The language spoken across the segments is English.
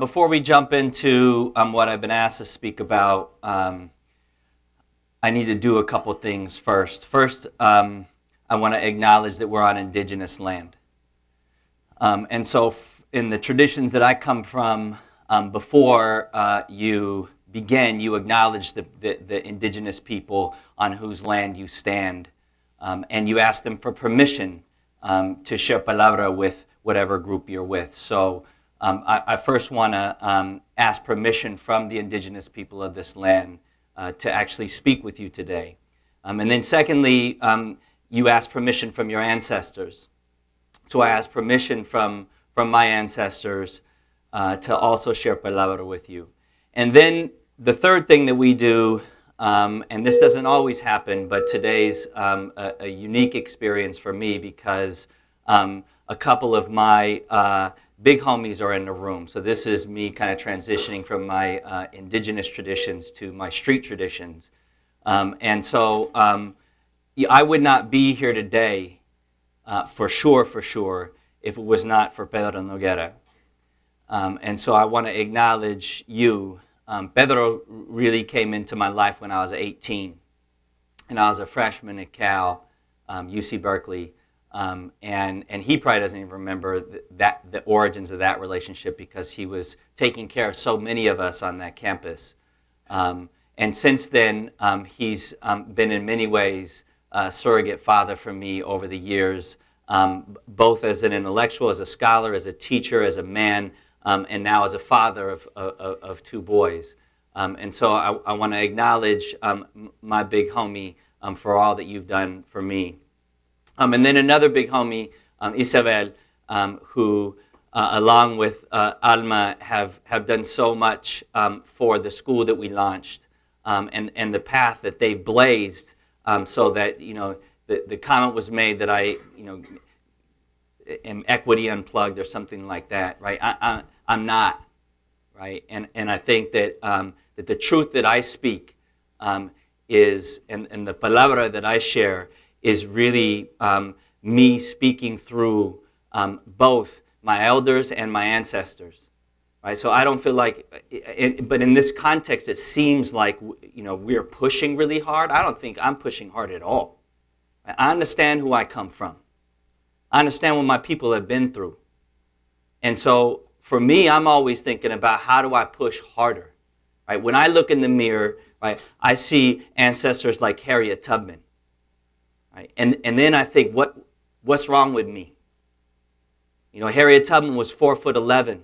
Before we jump into what I've been asked to speak about, I need to do a couple things first. First, I want to acknowledge that we're on indigenous land. And so in the traditions that I come from, before you begin, you acknowledge the indigenous people on whose land you stand. And you ask them for permission to share palabra with whatever group you're with. So I first want to ask permission from the indigenous people of this land to actually speak with you today. And then secondly, you ask permission from your ancestors. So I ask permission from my ancestors to also share palabra with you. And then the third thing that we do, and this doesn't always happen, but today's a unique experience for me because a couple of my big homies are in the room. So this is me kind of transitioning from my indigenous traditions to my street traditions. And so I would not be here today for sure, if it was not for Pedro Noguera. And so I want to acknowledge you. Pedro really came into my life when I was 18. And I was a freshman at Cal, UC Berkeley. And he probably doesn't even remember the origins of that relationship because he was taking care of so many of us on that campus. And since then, he's been in many ways a surrogate father for me over the years, both as an intellectual, as a scholar, as a teacher, as a man, and now as a father of two boys. And so I want to acknowledge my big homie for all that you've done for me. And then another big homie, Isabel, who, along with Alma, have done so much for the school that we launched and the path that they've blazed so that, the comment was made that I, am equity unplugged or something like that, right? I'm not, right? And I think that that the truth that I speak is, and the palabra that I share is really me speaking through both my elders and my ancestors, right? So I don't feel like, but in this context, it seems like we're pushing really hard. I don't think I'm pushing hard at all. I understand who I come from. I understand what my people have been through, and so for me, I'm always thinking about how do I push harder, right? When I look in the mirror, right, I see ancestors like Harriet Tubman. Right? And then I think, what's wrong with me? Harriet Tubman was 4'11",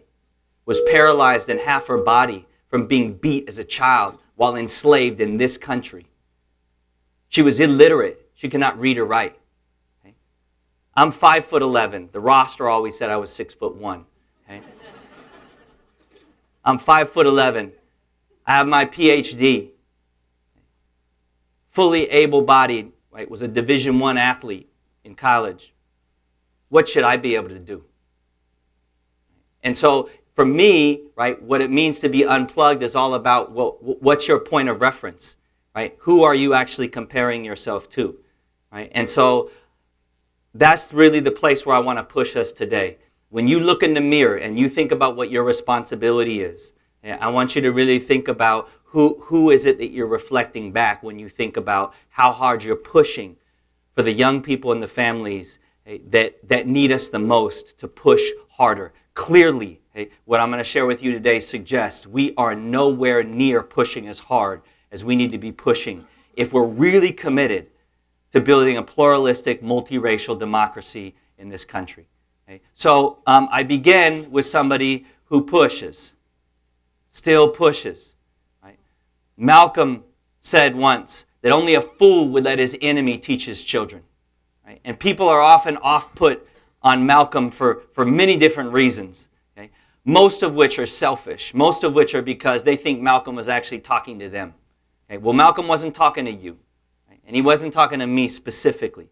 was paralyzed in half her body from being beat as a child while enslaved in this country. She was illiterate. She could not read or write. Okay? I'm 5'11". The roster always said I was 6'1". Okay? I'm 5'11". I have my PhD. Fully able-bodied. Right, was a Division I athlete in college. What should I be able to do? And so for me, right, what it means to be unplugged is all about, what's your point of reference? Right? Who are you actually comparing yourself to? Right? And so that's really the place where I want to push us today. When you look in the mirror and you think about what your responsibility is, I want you to really think about who is it that you're reflecting back when you think about how hard you're pushing for the young people and the families that need us the most to push harder. Clearly, what I'm going to share with you today suggests we are nowhere near pushing as hard as we need to be pushing if we're really committed to building a pluralistic, multiracial democracy in this country. So I begin with somebody who pushes, still pushes. Malcolm said once that only a fool would let his enemy teach his children. Right? And people are often off-put on Malcolm for many different reasons, okay? Most of which are selfish, most of which are because they think Malcolm was actually talking to them. Okay? Well, Malcolm wasn't talking to you, right? And he wasn't talking to me specifically.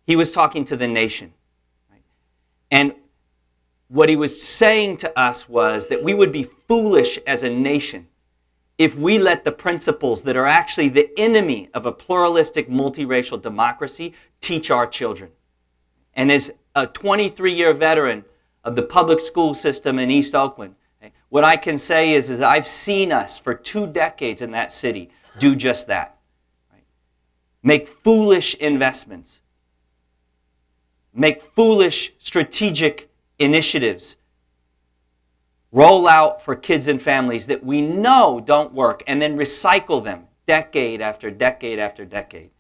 He was talking to the nation. Right? And what he was saying to us was that we would be foolish as a nation if we let the principles that are actually the enemy of a pluralistic, multiracial democracy teach our children. And as a 23-year veteran of the public school system in East Oakland, what I can say is that I've seen us for 2 decades in that city do just that. Right? Make foolish investments. Make foolish strategic initiatives. Roll out for kids and families that we know don't work, and then recycle them decade after decade after decade.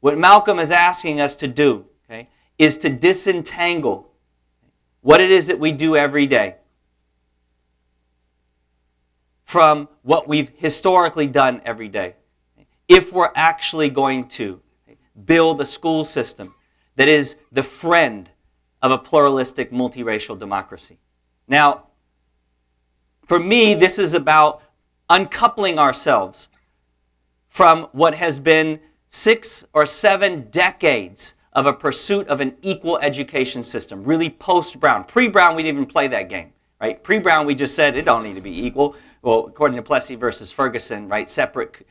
What Malcolm is asking us to do, okay, is to disentangle what it is that we do every day from what we've historically done every day. If we're actually going to build a school system that is the friend of a pluralistic, multiracial democracy. Now, for me, this is about uncoupling ourselves from what has been 6 or 7 decades of a pursuit of an equal education system, really post-Brown. Pre-Brown, we didn't even play that game, right? Pre-Brown, we just said it don't need to be equal. Well, according to Plessy versus Ferguson, right, separate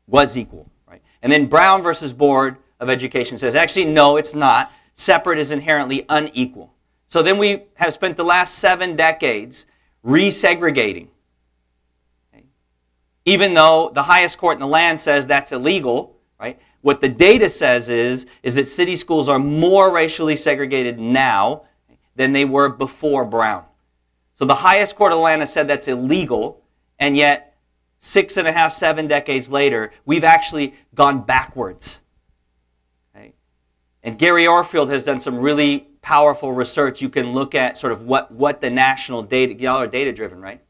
was equal, right? And then Brown versus Board of Education says, actually, no, it's not. Separate is inherently unequal. So then we have spent the last 7 decades resegregating. Okay? Even though the highest court in the land says that's illegal, right? What the data says is that city schools are more racially segregated now than they were before Brown. So the highest court of the land has said that's illegal, and yet 6.5, 7 decades later, we've actually gone backwards. Okay? And Gary Orfield has done some really powerful research. You can look at sort of what the national data, y'all are data-driven, right?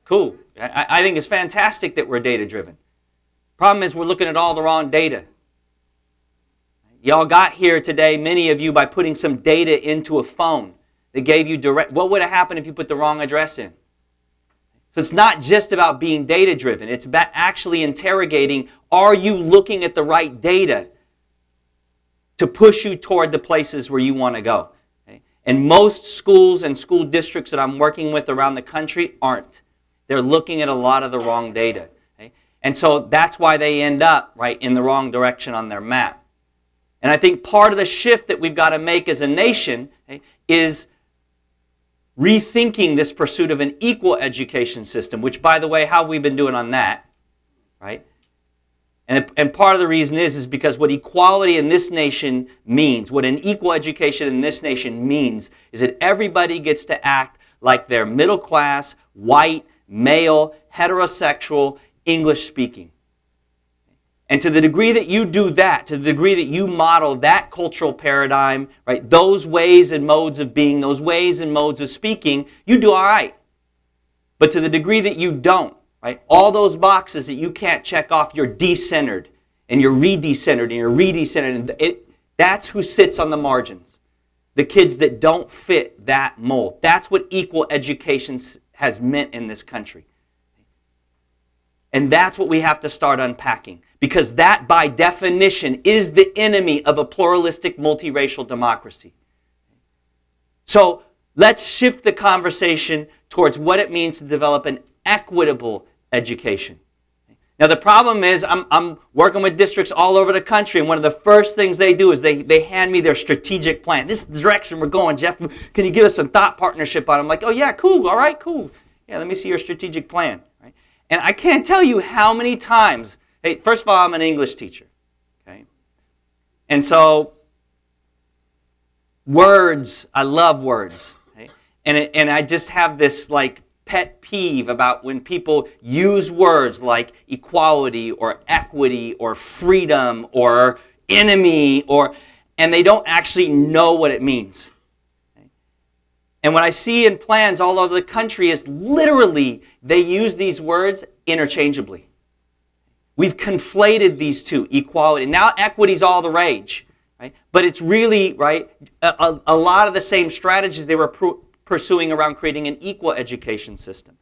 Cool. I think it's fantastic that we're data-driven. Problem is we're looking at all the wrong data. Y'all got here today, many of you, by putting some data into a phone that gave you direct. What would have happened if you put the wrong address in? So it's not just about being data-driven. It's about actually interrogating, are you looking at the right data to push you toward the places where you want to go? Okay? And most schools and school districts that I'm working with around the country aren't. They're looking at a lot of the wrong data. Okay? And so that's why they end up right in the wrong direction on their map. And I think part of the shift that we've got to make as a nation, okay, is rethinking this pursuit of an equal education system, which, by the way, how have we been doing on that? Right? And part of the reason is because what equality in this nation means, what an equal education in this nation means, is that everybody gets to act like they're middle class, white, male, heterosexual, English speaking. And to the degree that you do that, to the degree that you model that cultural paradigm, right, those ways and modes of being, those ways and modes of speaking, you do all right. But to the degree that you don't, right, all those boxes that you can't check off, you're decentered, and you're redecentered, and you're redecentered. And that's who sits on the margins. The kids that don't fit that mold. That's what equal education has meant in this country. And that's what we have to start unpacking. Because that, by definition, is the enemy of a pluralistic, multiracial democracy. So let's shift the conversation towards what it means to develop an equitable education. Now the problem is I'm working with districts all over the country, and one of the first things they do is they hand me their strategic plan. This is the direction we're going, Jeff. Can you give us some thought partnership on it? I'm like, oh yeah, cool, all right, cool. Yeah, let me see your strategic plan. Right? And I can't tell you how many times. Hey, first of all, I'm an English teacher, okay? And so, words, I love words, okay? And I just have this like pet peeve about when people use words like equality or equity or freedom or enemy and they don't actually know what it means. Okay? And what I see in plans all over the country is literally they use these words interchangeably. We've conflated these two, equality. Now equity's all the rage, right? But it's really, right, a lot of the same strategies they were pursuing around creating an equal education system.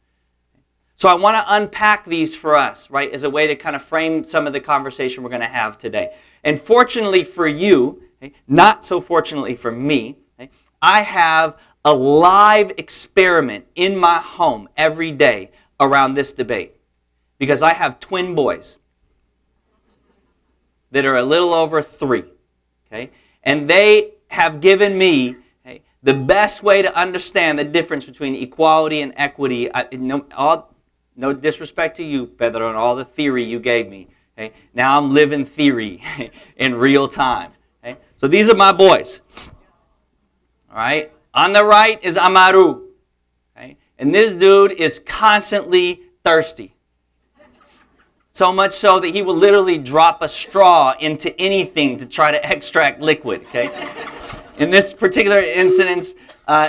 So I want to unpack these for us, right, as a way to kind of frame some of the conversation we're going to have today. And fortunately for you, okay, not so fortunately for me, okay, I have a live experiment in my home every day around this debate. Because I have twin boys that are a little over 3, okay? And they have given me The best way to understand the difference between equality and equity, no disrespect to you, Pedro, and all the theory you gave me. Okay? Now I'm living theory in real time. Okay? So these are my boys. All right? On the right is Amaru. Okay? And this dude is constantly thirsty. So much so that he will literally drop a straw into anything to try to extract liquid. Okay? In this particular incident,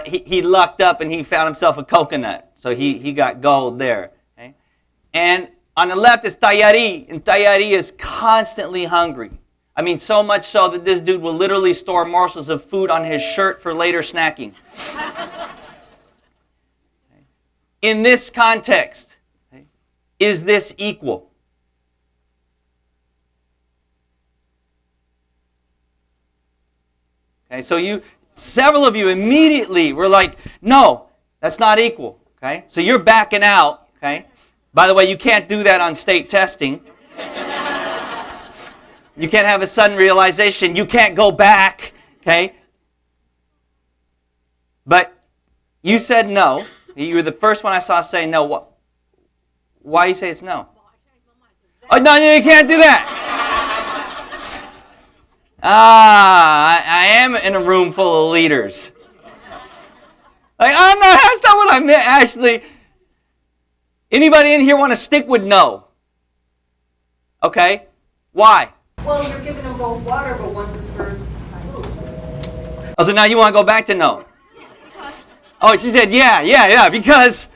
he lucked up and he found himself a coconut. So he got gold there. Okay? And on the left is Tayari. And Tayari is constantly hungry. I mean, so much so that this dude will literally store morsels of food on his shirt for later snacking. In this context, is this equal? Okay, so several of you immediately were like, no, that's not equal. Okay, so you're backing out. Okay, by the way, you can't do that on state testing. You can't have a sudden realization. You can't go back. Okay, but you said no. You were the first one I saw say no. Why you say it's no? Oh no, you can't do that. I am in a room full of leaders. Like, oh no, that's not what I meant, Ashley. Anybody in here want to stick with no? Okay, why? Well, you're giving them both water, but one's the first food. Oh, so now you want to go back to no? Oh, she said yeah, because...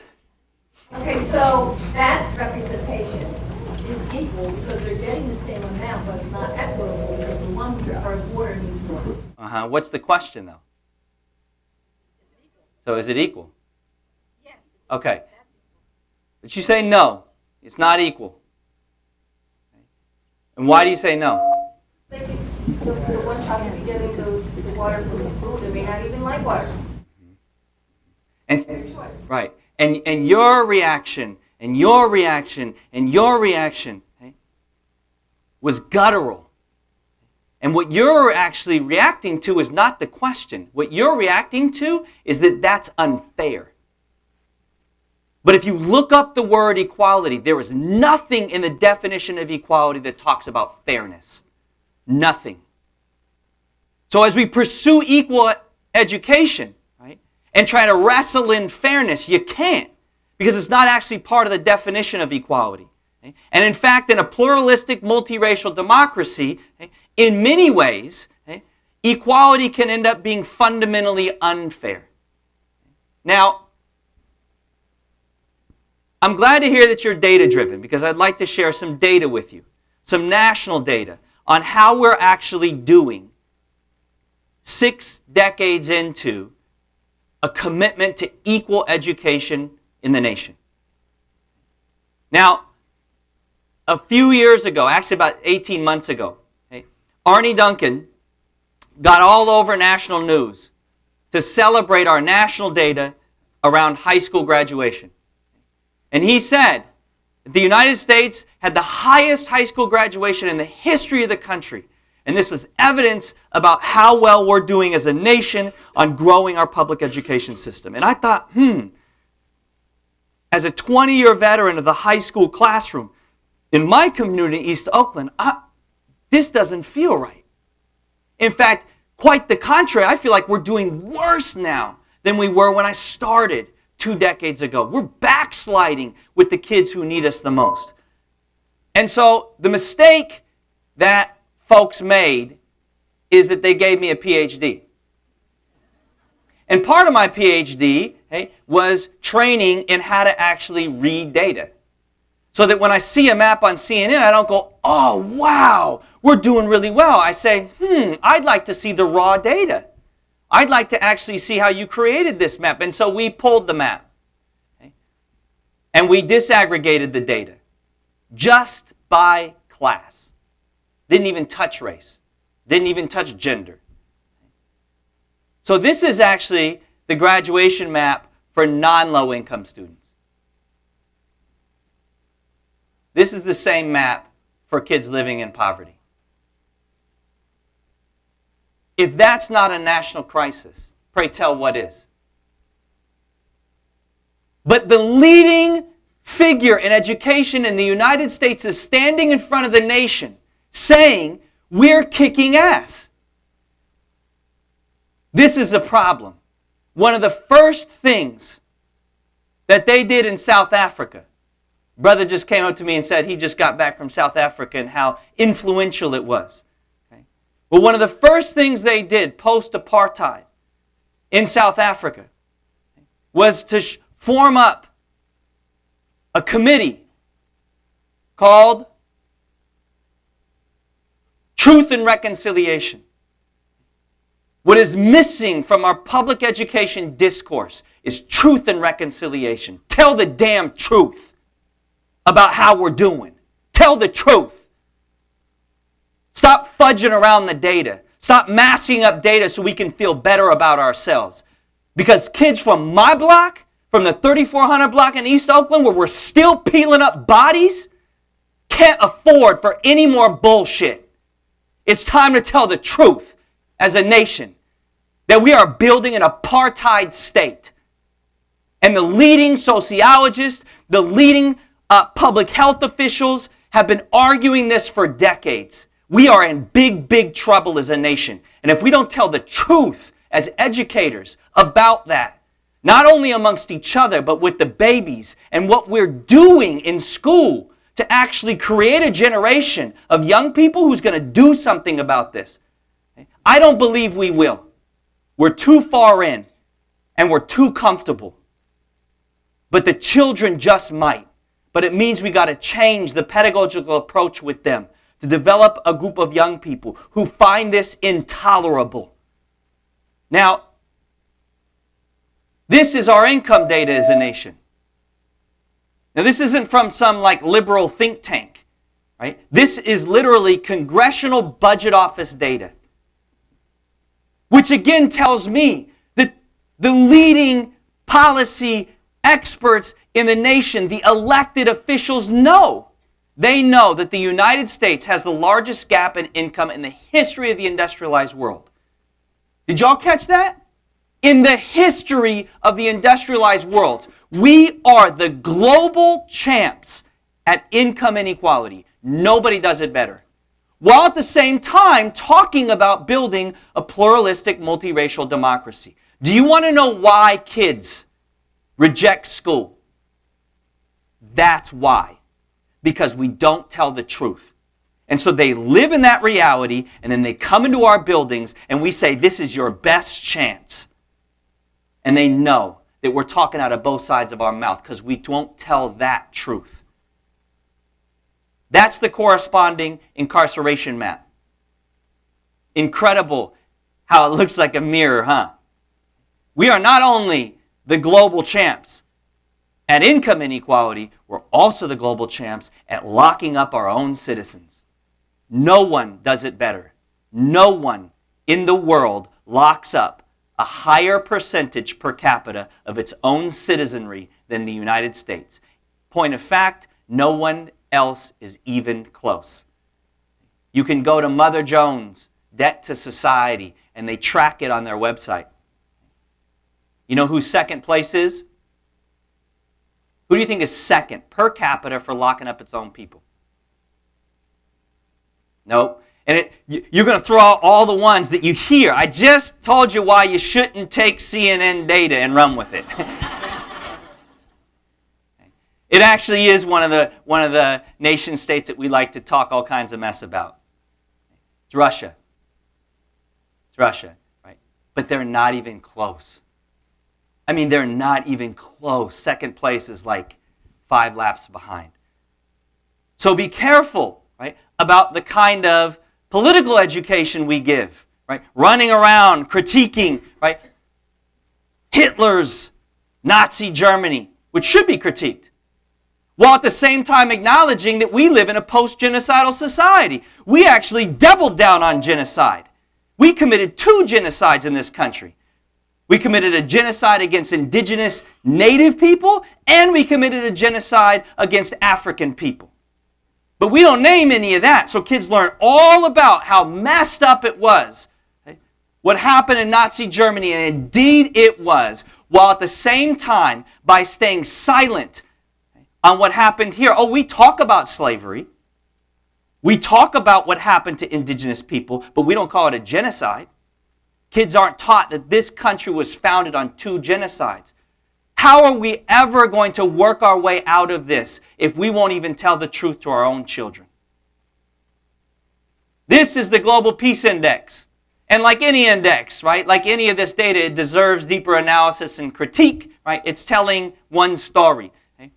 Okay, so that representation is equal because they're getting the same amount, but it's not equitable because the one who prefers water needs more. What's the question, though? So is it equal? Yes. Okay. But you say no. It's not equal. And why do you say no? The one child is getting the water from the food. They may not even like water. And, right. And your reaction, and your reaction, and your reaction was guttural. And what you're actually reacting to is not the question. What you're reacting to is that that's unfair. But if you look up the word equality, there is nothing in the definition of equality that talks about fairness. Nothing. So as we pursue equal education, right, and try to wrestle in fairness, you can't, because it's not actually part of the definition of equality. Okay? And in fact, in a pluralistic, multiracial democracy, in many ways, equality can end up being fundamentally unfair. Now, I'm glad to hear that you're data-driven, because I'd like to share some data with you, some national data on how we're actually doing 6 decades into a commitment to equal education in the nation. Now, a few years ago, actually about 18 months ago, Arnie Duncan got all over national news to celebrate our national data around high school graduation. And he said that the United States had the highest high school graduation in the history of the country. And this was evidence about how well we're doing as a nation on growing our public education system. And I thought, as a 20-year veteran of the high school classroom, in my community in East Oakland, this doesn't feel right. In fact, quite the contrary, I feel like we're doing worse now than we were when I started 2 decades ago. We're backsliding with the kids who need us the most. And so the mistake that folks made is that they gave me a PhD. And part of my PhD was training in how to actually read data. So that when I see a map on CNN, I don't go, oh, wow, we're doing really well. I say, I'd like to see the raw data. I'd like to actually see how you created this map. And so we pulled the map. And we disaggregated the data just by class. Didn't even touch race. Didn't even touch gender. So this is actually the graduation map for non-low income students. This is the same map for kids living in poverty. If that's not a national crisis, Pray tell, what is? But the leading figure in education in the United States is standing in front of the nation saying, we're kicking ass. This is a problem. One of the first things that they did in South Africa, brother just came up to me and said he just got back from South Africa and how influential it was. Okay? Well, one of the first things they did post-apartheid in South Africa was to form up a committee called Truth and Reconciliation. What is missing from our public education discourse is truth and reconciliation. Tell the damn truth about how we're doing. Tell the truth. Stop fudging around the data. Stop masking up data so we can feel better about ourselves. Because kids from my block, from the 3400 block in East Oakland, where we're still peeling up bodies, can't afford for any more bullshit. It's time to tell the truth as a nation that we are building an apartheid state. And the leading sociologists, the leading public health officials have been arguing this for decades. We are in big, big trouble as a nation. And if we don't tell the truth as educators about that, not only amongst each other, but with the babies and what we're doing in school to actually create a generation of young people who's going to do something about this, I don't believe we will. We're too far in and we're too comfortable. But the children just might. But it means we got to change the pedagogical approach with them to develop a group of young people who find this intolerable. Now, this is our income data as a nation. Now, this isn't from some liberal think tank, right? This is literally Congressional Budget Office data, which again tells me that the leading policy experts in the nation, the elected officials, know. They know that the United States has the largest gap in income in the history of the industrialized world. Did y'all catch that? In the history of the industrialized world, we are the global champs at income inequality. Nobody does it better. While at the same time talking about building a pluralistic, multiracial democracy. Do you want to know why kids reject school? That's why. Because we don't tell the truth. And so they live in that reality, and then they come into our buildings, and we say, this is your best chance. And they know that we're talking out of both sides of our mouth because we don't tell that truth. That's the corresponding incarceration map. Incredible how it looks like a mirror, huh? We are not only the global champs at income inequality, we're also the global champs at locking up our own citizens. No one does it better. No one in the world locks up a higher percentage per capita of its own citizenry than the United States. Point of fact, no one else is even close. You can go to Mother Jones' Debt to Society, and they track it on their website. You know who second place is? Who do you think is second per capita for locking up its own people? Nope. And you're going to throw out all the ones that you hear. I just told you why you shouldn't take CNN data and run with it. It actually is one of the nation states that we like to talk all kinds of mess about. It's Russia. It's Russia, right? But they're not even close. I mean, they're not even close. Second place is 5 laps behind. So be careful, right, about the kind of political education we give, right? Running around, critiquing, right? Hitler's Nazi Germany, which should be critiqued, while at the same time acknowledging that we live in a post-genocidal society. We actually doubled down on genocide. We committed 2 genocides in this country. We committed a genocide against indigenous native people, and we committed a genocide against African people. But we don't name any of that, so kids learn all about how messed up it was. what happened in Nazi Germany, and indeed it was, while at the same time, by staying silent on what happened here. Oh, we talk about slavery. We talk about what happened to indigenous people, but we don't call it a genocide. Kids aren't taught that this country was founded on 2 genocides. How are we ever going to work our way out of this if we won't even tell the truth to our own children? This is the Global Peace Index. And like any index, right, like any of this data, it deserves deeper analysis and critique, right? It's telling one story. Okay?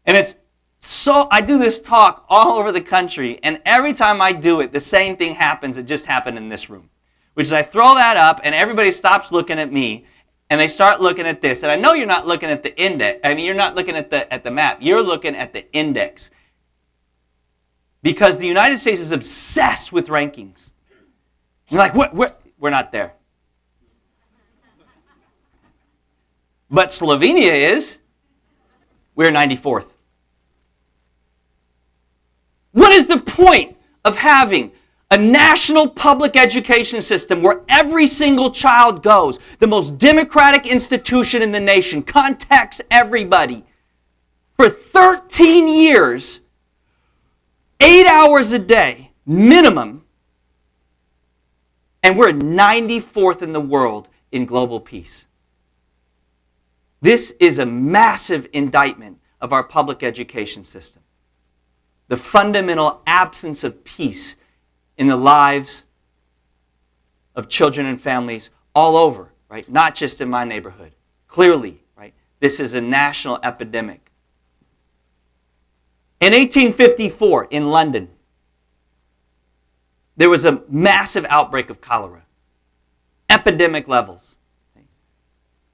And it's so, I do this talk all over the country, and every time I do it, the same thing happens that just happened in this room, which is I throw that up, and everybody stops looking at me, and they start looking at this. And I know you're not looking at the index. I mean, you're not looking at the map. You're looking at the index. Because the United States is obsessed with rankings. You're like, we're not there. But Slovenia is. We're 94th. What is the point of having a national public education system where every single child goes, the most democratic institution in the nation, contacts everybody for 13 years, 8 hours a day, minimum, and we're 94th in the world in global peace? This is a massive indictment of our public education system. The fundamental absence of peace in the lives of children and families all over, right? Not just in my neighborhood. Clearly, right? This is a national epidemic. In 1854 in London, there was a massive outbreak of cholera. Epidemic levels.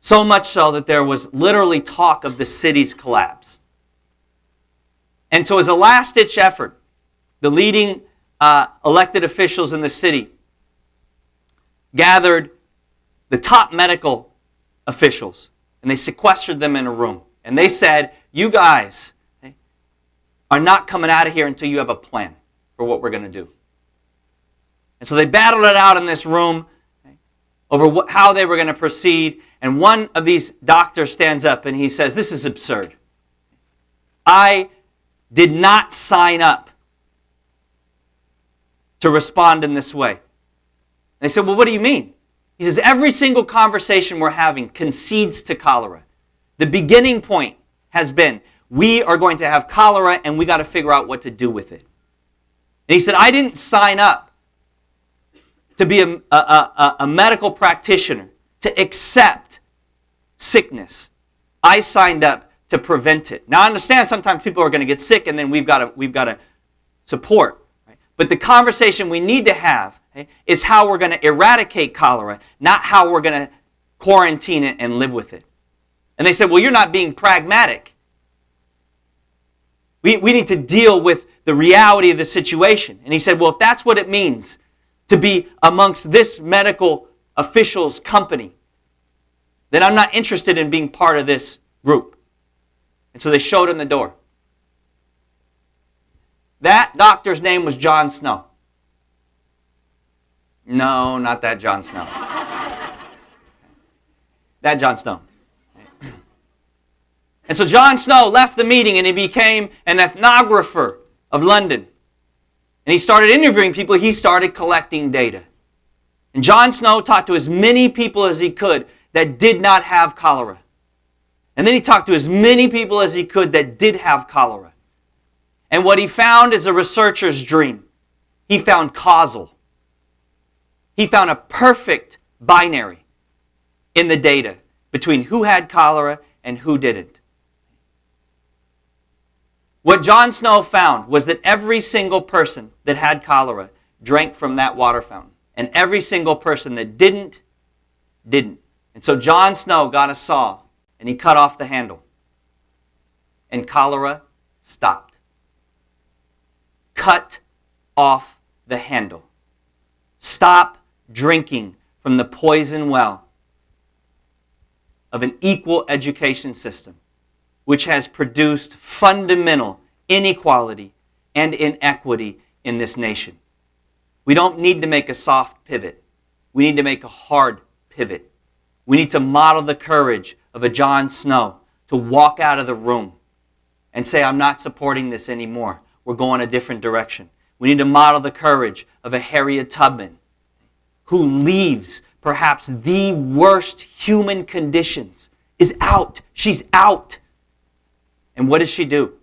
So much so that there was literally talk of the city's collapse. And so as a last-ditch effort, the leading elected officials in the city gathered the top medical officials, and they sequestered them in a room. And they said, you guys are not coming out of here until you have a plan for what we're going to do. And so they battled it out in this room over how they were going to proceed. And one of these doctors stands up and he says, this is absurd. I did not sign up to respond in this way. And they said, well, what do you mean? He says, every single conversation we're having concedes to cholera. The beginning point has been, we are going to have cholera and we got to figure out what to do with it. And he said, I didn't sign up to be a medical practitioner, to accept sickness. I signed up to prevent it. Now I understand sometimes people are going to get sick and then we've got to support. Right? But the conversation we need to have is how we're going to eradicate cholera, not how we're going to quarantine it and live with it. And they said, well, you're not being pragmatic. We need to deal with the reality of the situation. And he said, well, if that's what it means to be amongst this medical official's company, then I'm not interested in being part of this group. And so they showed him the door. That doctor's name was John Snow. No, not that John Snow. That John Snow. And so John Snow left the meeting and he became an ethnographer of London. And he started interviewing people. He started collecting data. And John Snow talked to as many people as he could that did not have cholera. And then he talked to as many people as he could that did have cholera. And what he found is a researcher's dream. He found causal. He found a perfect binary in the data between who had cholera and who didn't. What John Snow found was that every single person that had cholera drank from that water fountain. And every single person that didn't. And so John Snow got a saw and he cut off the handle. And cholera stopped. Cut off the handle. Stop drinking from the poison well of an equal education system, which has produced fundamental inequality and inequity in this nation. We don't need to make a soft pivot. We need to make a hard pivot. We need to model the courage of a Jon Snow to walk out of the room and say, I'm not supporting this anymore. We're going a different direction. We need to model the courage of a Harriet Tubman who leaves perhaps the worst human conditions, is out. She's out. And what does she do?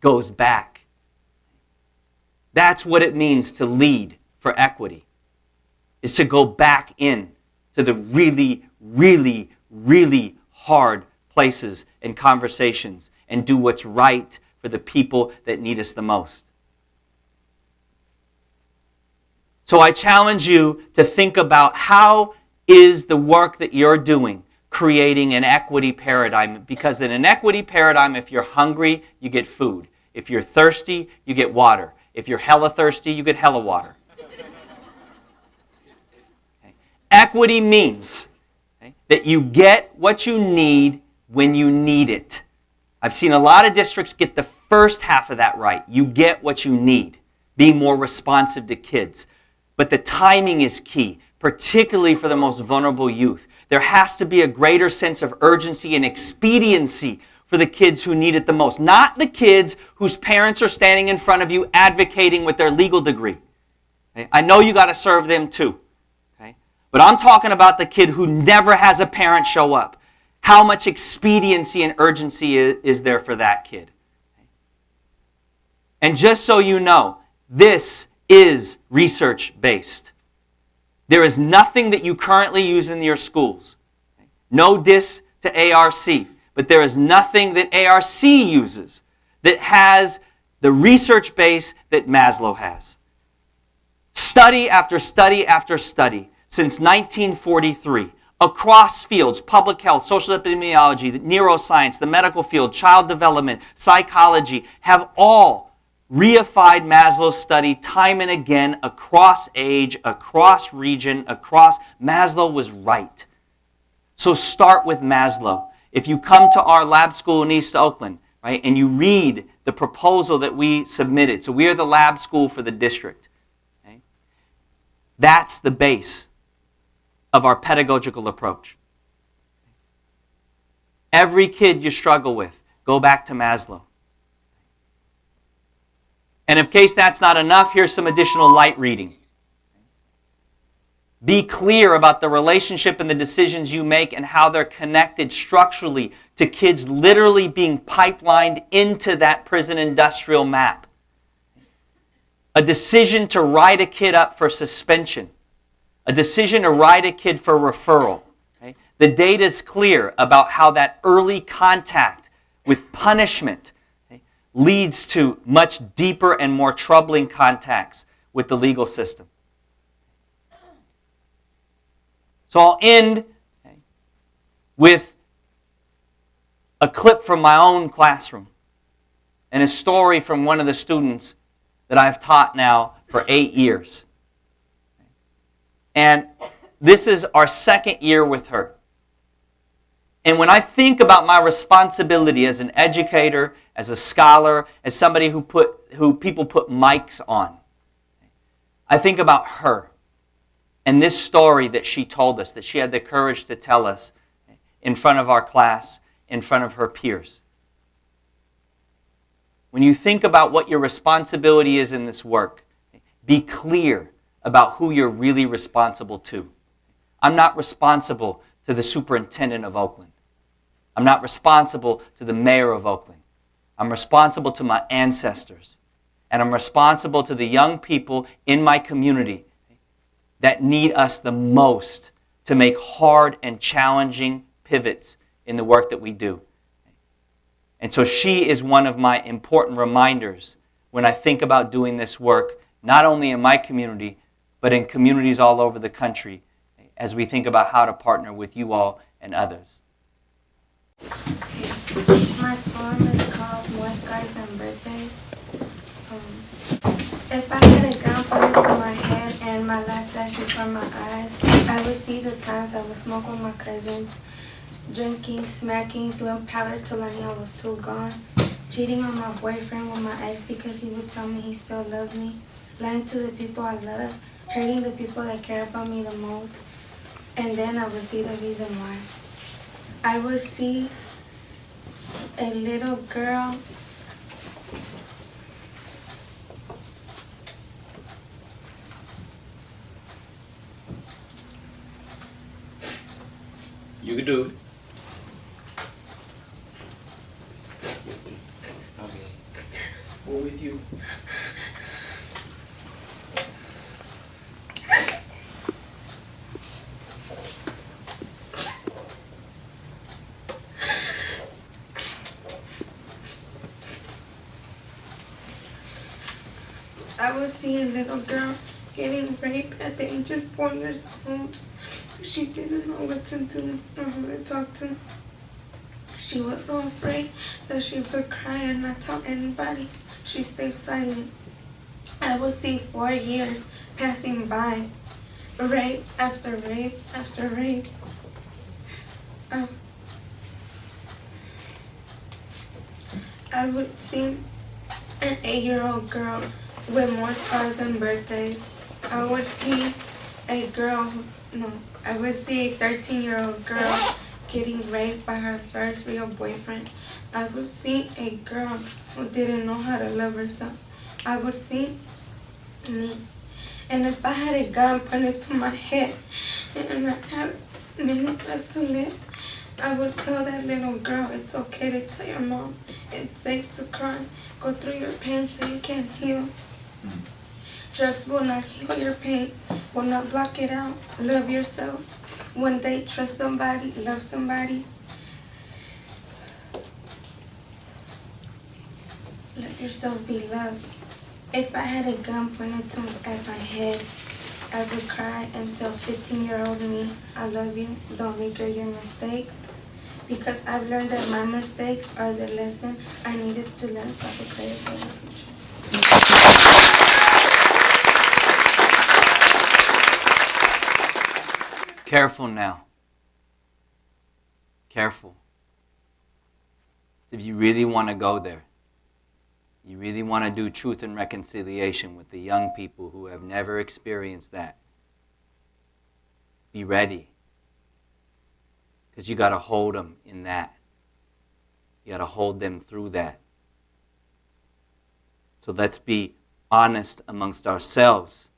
Goes back. That's what it means to lead for equity, is to go back in to the really, really, really hard places and conversations and do what's right for the people that need us the most. So I challenge you to think about, how is the work that you're doing creating an equity paradigm? Because in an equity paradigm, if you're hungry, you get food. If you're thirsty, you get water. If you're hella thirsty, you get hella water. Okay. Equity means that you get what you need when you need it. I've seen a lot of districts get the first half of that right. You get what you need, being more responsive to kids. But the timing is key, particularly for the most vulnerable youth. There has to be a greater sense of urgency and expediency for the kids who need it the most. Not the kids whose parents are standing in front of you advocating with their legal degree. Okay? I know you got to serve them too. Okay? But I'm talking about the kid who never has a parent show up. How much expediency and urgency is there for that kid? Okay? And just so you know, this is research-based. There is nothing that you currently use in your schools. No diss to ARC, but there is nothing that ARC uses that has the research base that Maslow has. Study after study after study since 1943, across fields, public health, social epidemiology, neuroscience, the medical field, child development, psychology, have all reified Maslow's study time and again, across age, across region, across. Maslow was right. So start with Maslow. If you come to our lab school in East Oakland, right, and you read the proposal that we submitted, so we are the lab school for the district. Okay? That's the base of our pedagogical approach. Every kid you struggle with, go back to Maslow. And in case that's not enough, here's some additional light reading. Be clear about the relationship and the decisions you make and how they're connected structurally to kids literally being pipelined into that prison industrial map. A decision to write a kid up for suspension. A decision to write a kid for referral. Okay? The data is clear about how that early contact with punishment leads to much deeper and more troubling contacts with the legal system. So I'll end with a clip from my own classroom and a story from one of the students that I've taught now for 8 years. And this is our second year with her. And when I think about my responsibility as an educator, as a scholar, as somebody who people put mics on, I think about her and this story that she told us, that she had the courage to tell us in front of our class, in front of her peers. When you think about what your responsibility is in this work, be clear about who you're really responsible to. I'm not responsible to the superintendent of Oakland. I'm not responsible to the mayor of Oakland. I'm responsible to my ancestors. And I'm responsible to the young people in my community that need us the most to make hard and challenging pivots in the work that we do. And so she is one of my important reminders when I think about doing this work, not only in my community, but in communities all over the country, as we think about how to partner with you all and others. My poem is called More Skies and Birthdays. If I had a gun pointed to my head and my life flashed before my eyes, I would see the times I would smoke with my cousins, drinking, smacking, doing powder till I knew I was too gone, cheating on my boyfriend with my ex because he would tell me he still loved me, lying to the people I love, hurting the people that care about me the most. And then I would see the reason why. I would see a little girl You can do it. Okay. We're with you. I would see a little girl getting raped at the age of 4 years old. She didn't know what to do or who to talk to. She was so afraid that she would cry and not tell anybody. She stayed silent. I would see 4 years passing by, rape after rape after rape. I would see an 8-year-old girl with more scars than birthdays. I would see a 13-year-old girl getting raped by her first real boyfriend. I would see a girl who didn't know how to love herself. I would see me. And if I had a gun pointed to my head and I had minutes left to live, I would tell that little girl it's okay to tell your mom. It's safe to cry. Go through your pain so you can heal. Drugs will not heal your pain, will not block it out. Love yourself. One day, trust somebody, love somebody. Let yourself be loved. If I had a gun pointed at my head, I would cry and tell 15-year-old me, I love you, don't regret your mistakes. Because I've learned that my mistakes are the lesson I needed to learn so I could create a better future. Careful now. Careful. If you really want to go there, you really want to do truth and reconciliation with the young people who have never experienced that, be ready. Because you got to hold them in that. You got to hold them through that. So let's be honest amongst ourselves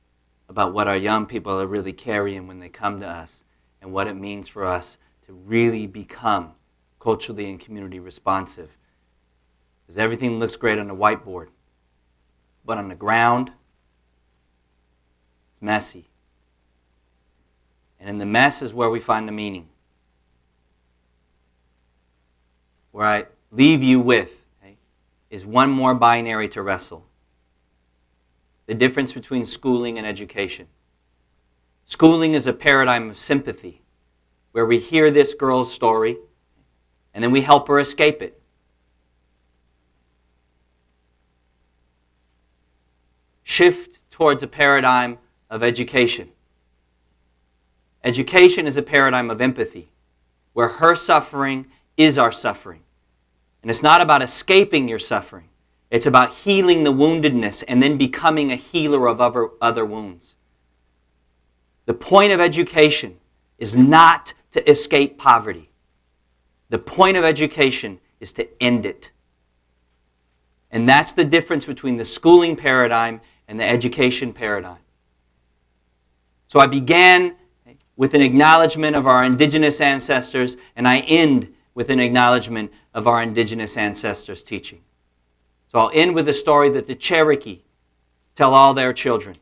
about what our young people are really carrying when they come to us and what it means for us to really become culturally and community responsive. Because everything looks great on the whiteboard, but on the ground, it's messy. And in the mess is where we find the meaning. Where I leave you with is one more binary to wrestle. The difference between schooling and education. Schooling is a paradigm of sympathy, where we hear this girl's story, and then we help her escape it. Shift towards a paradigm of education. Education is a paradigm of empathy, where her suffering is our suffering. And it's not about escaping your suffering. It's about healing the woundedness and then becoming a healer of other wounds. The point of education is not to escape poverty. The point of education is to end it. And that's the difference between the schooling paradigm and the education paradigm. So I began with an acknowledgement of our indigenous ancestors, and I end with an acknowledgement of our indigenous ancestors' teaching. So I'll end with a story that the Cherokee tell all their children.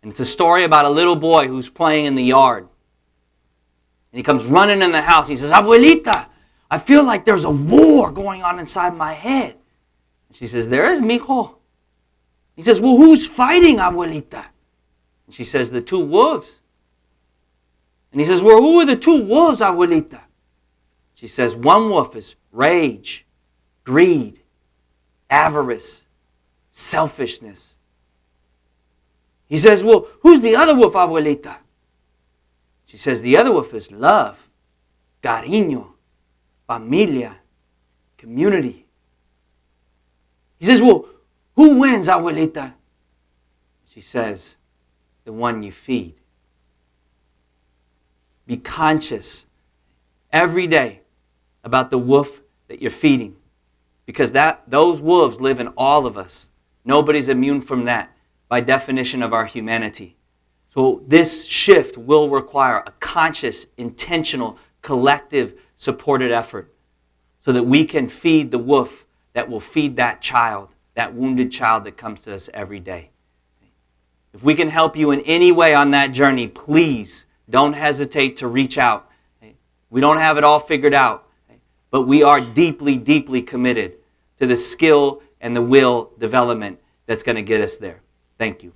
And it's a story about a little boy who's playing in the yard. And he comes running in the house. He says, "Abuelita, I feel like there's a war going on inside my head." And she says, "There is, mijo." He says, "Well, who's fighting, Abuelita?" And she says, "The two wolves." And he says, "Well, who are the two wolves, Abuelita?" She says, "One wolf is rage, greed, avarice, selfishness." He says, "Well, who's the other wolf, Abuelita?" She says, "The other wolf is love, cariño, familia, community." He says, "Well, who wins, Abuelita?" She says, the one you feed. Be conscious every day about the wolf that you're feeding, because those wolves live in all of us. Nobody's immune from that by definition of our humanity. So this shift will require a conscious, intentional, collective, supported effort so that we can feed the wolf that will feed that child, that wounded child that comes to us every day. If we can help you in any way on that journey, please don't hesitate to reach out. We don't have it all figured out, but we are deeply, deeply committed to the skill and the will development that's going to get us there. Thank you.